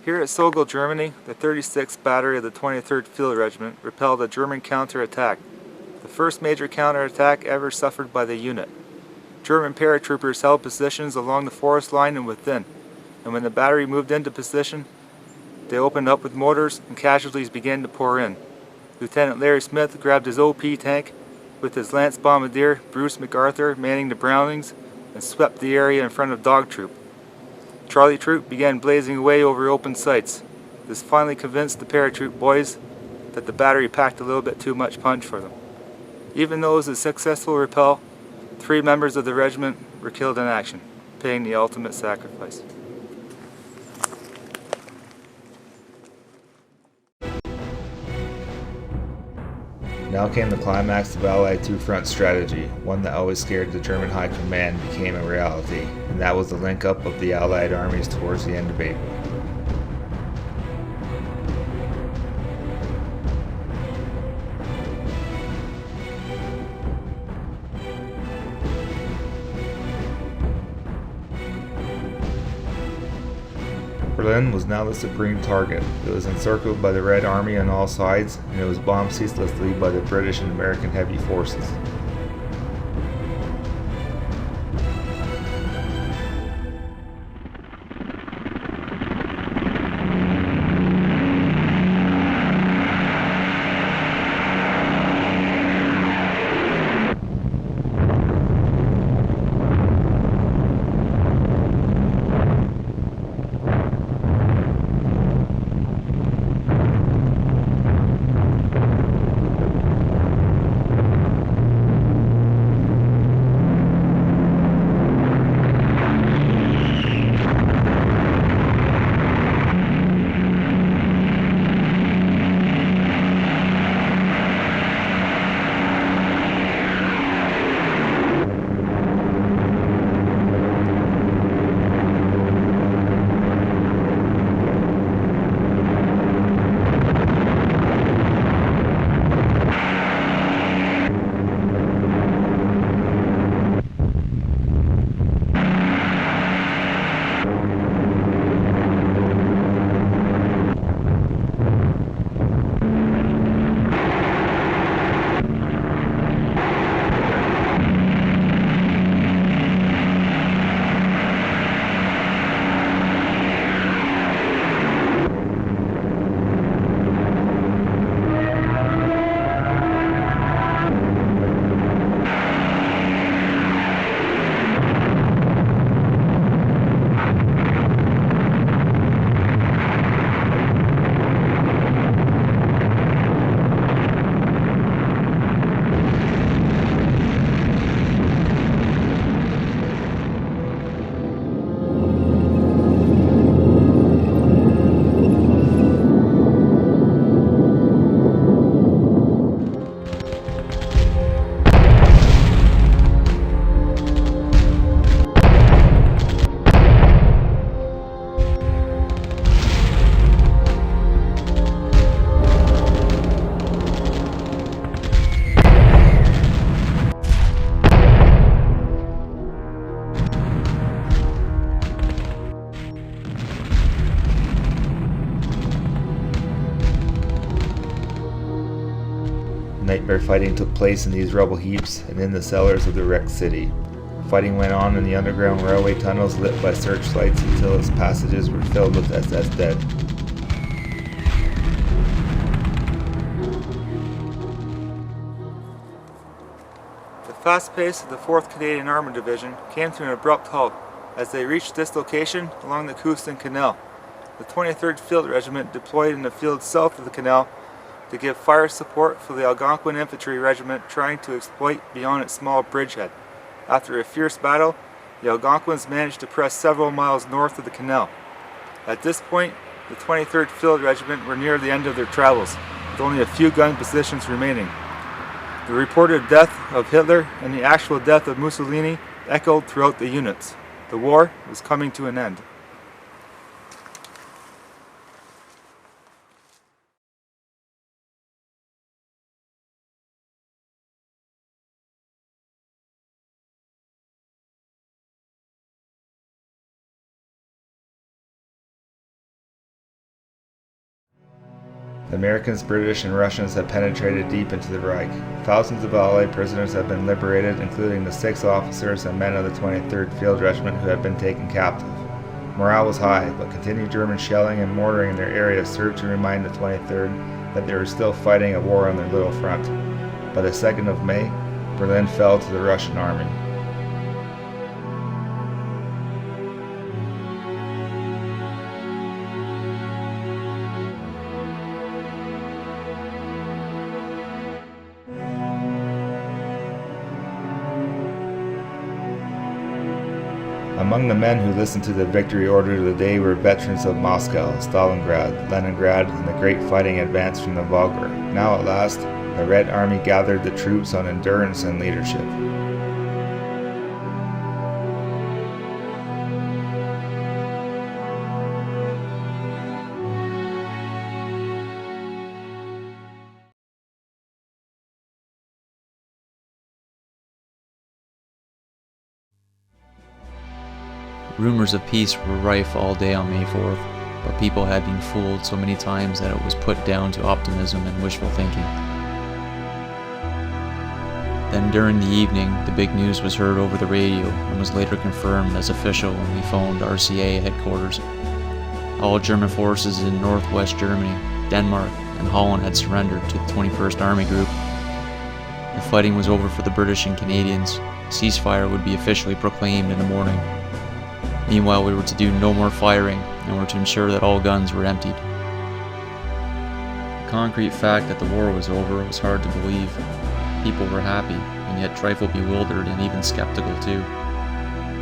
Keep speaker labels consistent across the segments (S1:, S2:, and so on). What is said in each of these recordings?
S1: Here at Sogel, Germany, the 36th Battery of the 23rd Field Regiment repelled a German counterattack, the first major counterattack ever suffered by the unit. German paratroopers held positions along the forest line and within, and when the battery moved into position, they opened up with mortars and casualties began to pour in. Lieutenant Larry Smith grabbed his OP tank with his Lance Bombardier, Bruce MacArthur, manning the Brownings, and swept the area in front of Dog Troop. Charlie Troop began blazing away over open sights. This finally convinced the paratroop boys that the battery packed a little bit too much punch for them. Even though it was a successful repel, 3 members of the regiment were killed in action, paying the ultimate sacrifice.
S2: Now came the climax of Allied two-front strategy, one that always scared the German High Command became a reality, and that was the link-up of the Allied armies towards the end of April. Berlin was now the supreme target. It was encircled by the Red Army on all sides, and it was bombed ceaselessly by the British and American heavy forces. Nightmare fighting took place in these rubble heaps and in the cellars of the wrecked city. Fighting went on in the underground railway tunnels lit by searchlights until its passages were filled with SS dead.
S1: The fast pace of the 4th Canadian Armored Division came to an abrupt halt as they reached this location along the Coosan Canal. The 23rd Field Regiment deployed in the field south of the canal to give fire support for the Algonquin Infantry Regiment trying to exploit beyond its small bridgehead. After a fierce battle, the Algonquins managed to press several miles north of the canal. At this point, the 23rd Field Regiment were near the end of their travels, with only a few gun positions remaining. The reported death of Hitler and the actual death of Mussolini echoed throughout the units. The war was coming to an end.
S2: The Americans, British, and Russians have penetrated deep into the Reich. Thousands of Allied prisoners have been liberated, including the 6 officers and men of the 23rd Field Regiment who had been taken captive. Morale was high, but continued German shelling and mortaring in their area served to remind the 23rd that they were still fighting a war on their little front. By the 2nd of May, Berlin fell to the Russian army. Among the men who listened to the victory order of the day were veterans of Moscow, Stalingrad, Leningrad, and the great fighting advance from the Volga. Now at last, the Red Army gathered the troops on endurance and leadership.
S3: Rumors of peace were rife all day on May 4th, but people had been fooled so many times that it was put down to optimism and wishful thinking. Then during the evening, the big news was heard over the radio and was later confirmed as official when we phoned RCA headquarters. All German forces in northwest Germany, Denmark, and Holland had surrendered to the 21st Army Group. The fighting was over for the British and Canadians. Ceasefire would be officially proclaimed in the morning. Meanwhile, we were to do no more firing and were to ensure that all guns were emptied. The concrete fact that the war was over was hard to believe. People were happy, and yet trifle bewildered and even skeptical too.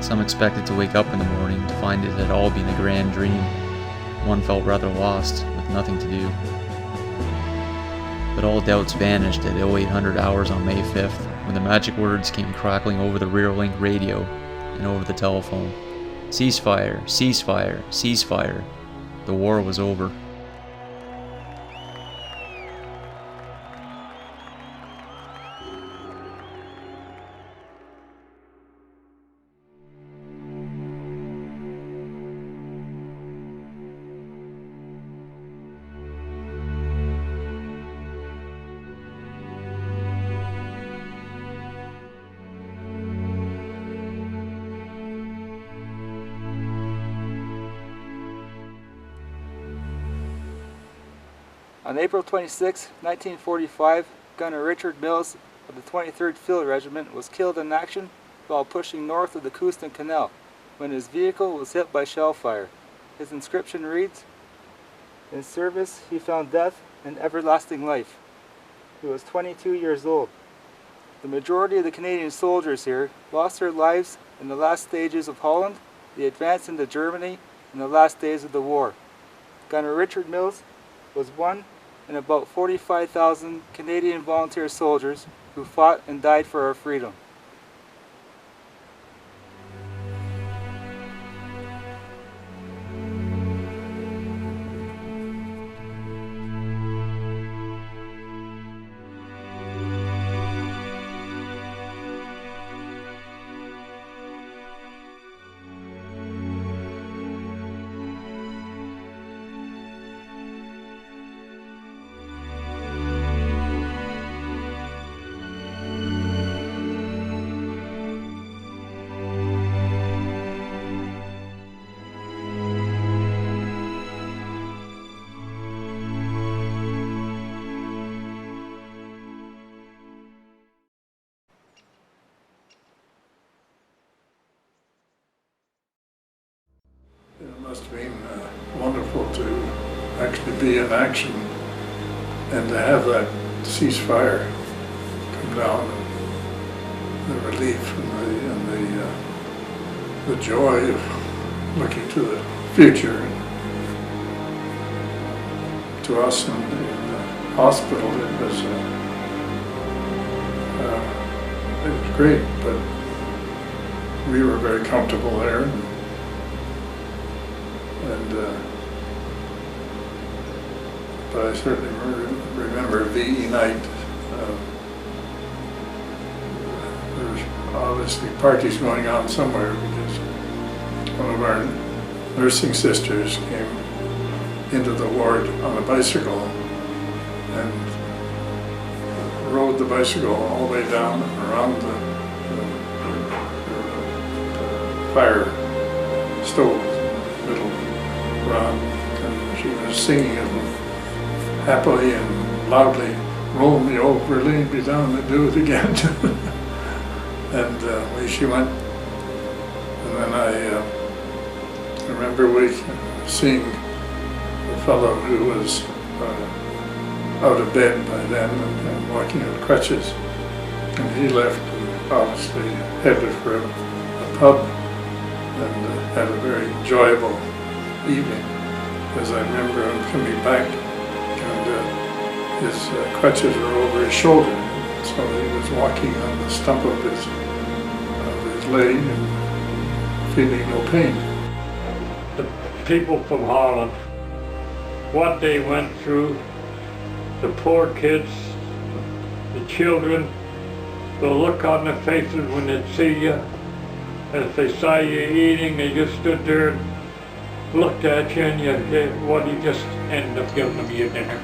S3: Some expected to wake up in the morning to find it had all been a grand dream. One felt rather lost, with nothing to do. But all doubts vanished at 0800 hours on May 5th, when the magic words came crackling over the rear link radio and over the telephone. Ceasefire, ceasefire, ceasefire. The war was over.
S1: On April 26, 1945, Gunner Richard Mills of the 23rd Field Regiment was killed in action while pushing north of the Koosten Canal when his vehicle was hit by shell fire. His inscription reads, "In service he found death and everlasting life." He was 22 years old. The majority of the Canadian soldiers here lost their lives in the last stages of Holland, the advance into Germany, and the last days of the war. Gunner Richard Mills was one in about 45,000 Canadian volunteer soldiers who fought and died for our freedom.
S4: It must have been wonderful to actually be in action and to have that ceasefire come down, and the relief and the joy of looking to the future. To us in the hospital, it was great, but we were very comfortable there. But I certainly remember VE night. There was obviously parties going on somewhere because one of our nursing sisters came into the ward on a bicycle and rode the bicycle all the way down and around the fire stove, middle round, and she was singing it happily and loudly, "Romeo, really be down to do it again." And away she went. And then I remember seeing a fellow who was out of bed by then and walking on crutches. And he left and obviously headed for a pub and had a very enjoyable evening, as I remember him coming back, and his crutches were over his shoulder, so he was walking on the stump of his leg and feeling no pain.
S5: The people from Holland, what they went through, the poor kids, the children, the look on their faces when they'd see you, and if they saw you eating, they just stood there and looked at you, and you just ended up giving them your dinner.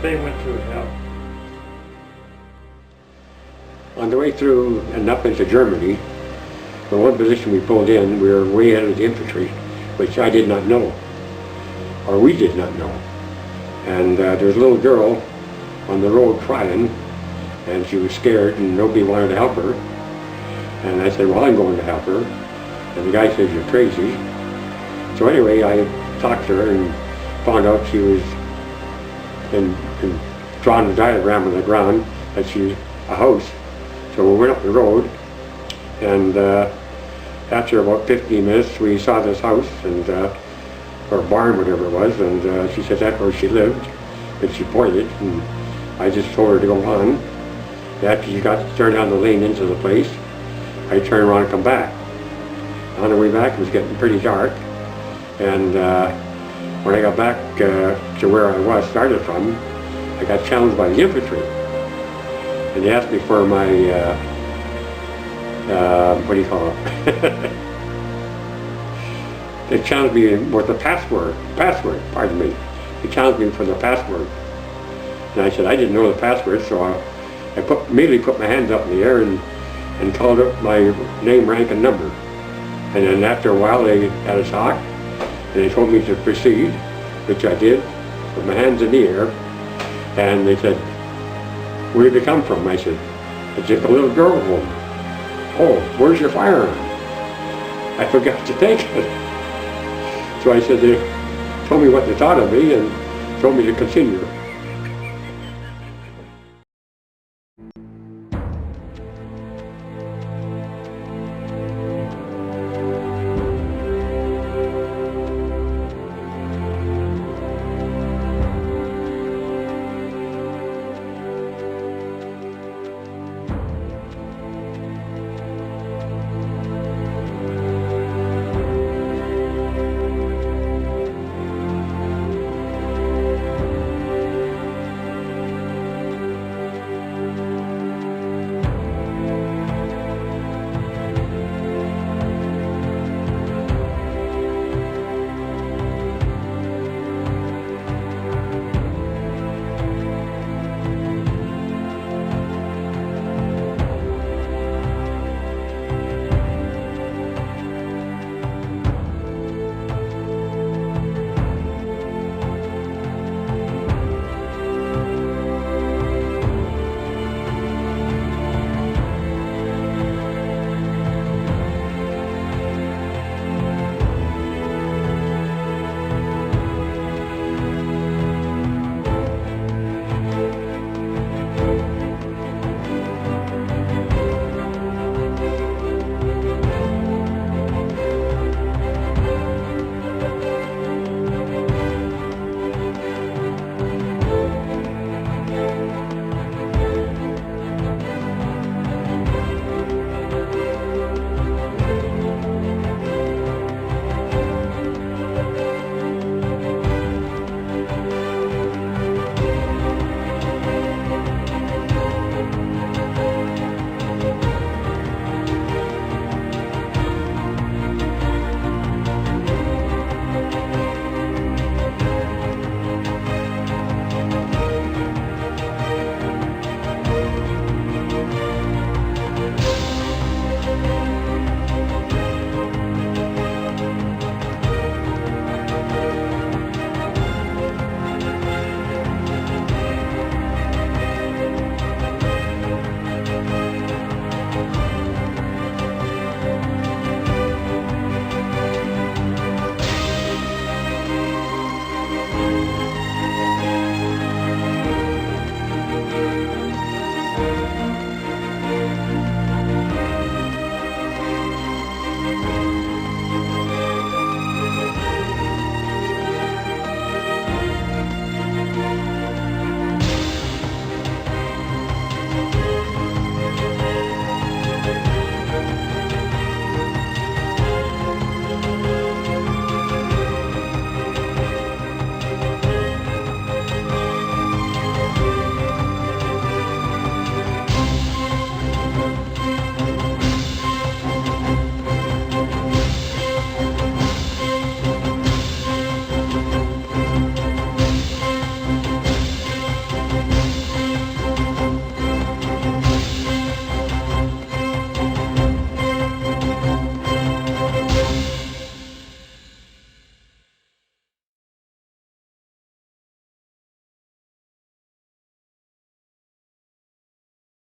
S5: They went through hell.
S6: On the way through and up into Germany, the one position we pulled in, we were way ahead of the infantry, which I did not know, or we did not know. And there was a little girl on the road crying, and she was scared and nobody wanted to help her. And I said, well, I'm going to help her. And the guy says, you're crazy. So anyway, I talked to her and found out she was drawn a diagram on the ground that she's a house. So we went up the road, and after about 15 minutes we saw this house, and or barn, whatever it was, and she said that's where she lived, and she pointed, and I just told her to go on. After she got turned down the lane into the place, I turned around and come back. On the way back it was getting pretty dark, and when I got back to where I started from, I got challenged by the infantry. And they asked me for my, what do you call it? They challenged me with the password, pardon me. They challenged me for the password. And I said, I didn't know the password, so I immediately put my hands up in the air and called up my name, rank, and number. And then after a while, they had a talk, and they told me to proceed, which I did, with my hands in the air. And they said, where did you come from? I said, I took a little girl home. Oh, where's your firearm? I forgot to take it. So I said, they told me what they thought of me and told me to continue.